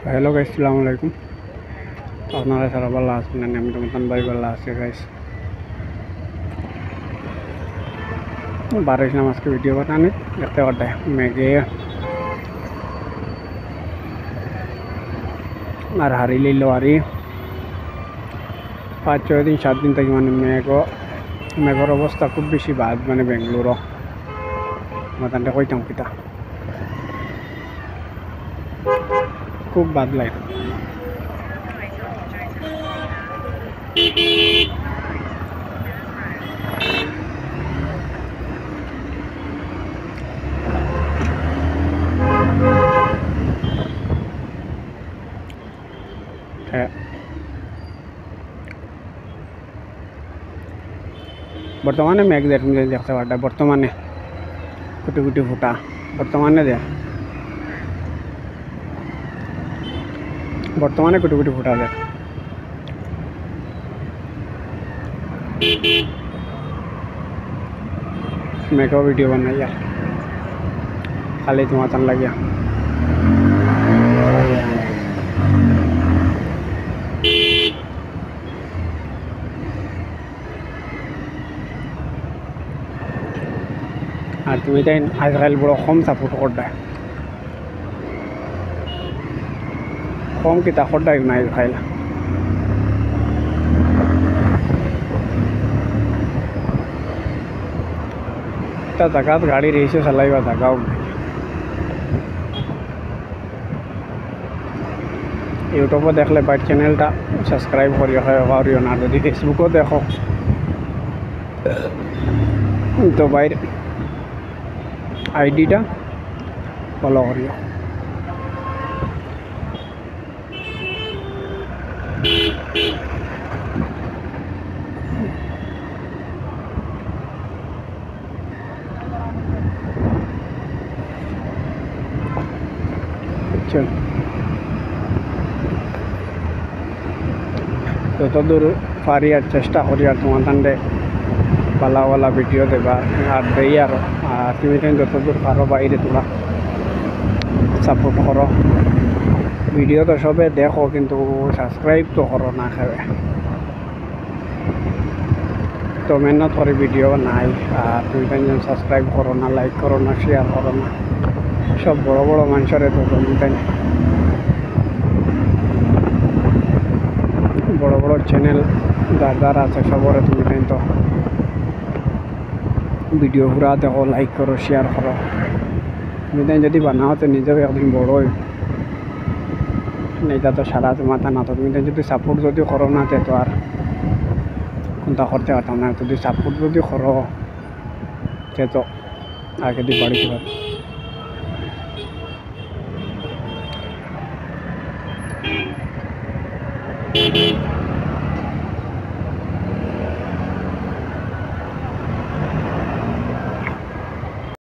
তো hello guys, আসসালামু আলাইকুম। তো আপনারা সারা ভালো আছেন? আমি তো মতন ভাই ভালো আছি গাইস। বারোইছিলাম আজকে ভিডিও বানানি দেখতে পারতে মেঘে আর হারি লইল আরি 5-6 দিন 7 দিন থেকে মানে মেঘর অবস্থা খুব বেশি বাদ মানে বেঙ্গলোরও মাতানটা কইতাম কিতা খুব বাদ লাগে। হ্যাঁ, বর্তমানে মেঘ দেখতে পারটা বর্তমানে কুটি কুটি ফুটা বর্তমানে কুটি কুটি ফুটা দেখ। মেঘ ভিডিও বানাইয়া খালি তোমার তান লাগিয়া আর তুমি তাই আজকাল বড় কম সাপোর্ট করতে কম কিতা করতে না আজকাল জায়গাত গাড়ি রেসে চালাইবা জায়গাও ইউটিউবে দেখলে বাইর চ্যানেলটা সাবস্ক্রাইব করিও না, যদি ফেসবুকও দেখো তো বাইর আইডিটা ফলো করিও। চল যতদূর পারি আর চেষ্টা করি আর তোমার তান্ডে পালা ভিডিও দেবার আর দেই আর তুমি যতদূর পারো বাইরে তোলা সাপোর্ট করো। ভিডিও তো সবে দেখো কিন্তু সাবস্ক্রাইব তো করো না খাবে তো মেহনত করে ভিডিও নাই আর তুমি সাবস্ক্রাইব করো না, লাইক করো না, শেয়ার করো না। সব বড় বড় মানুষের তো তুমি তাই বড় বড় চ্যানেল যার আছে সবরে তুমি তাই তো ভিডিও পুরা দেখো, লাইক করো, শেয়ার করো। তুমি তাই যদি বানাও তো নিজেও একদিন বড় এটা তো সারা মাথা না, তো তুমি তাই যদি সাপোর্ট যদি করো না তো আর কোনটা করতে পারতাম না। যদি সাপোর্ট যদি করো তো আগে দিয়ে বাড়িতে পারো।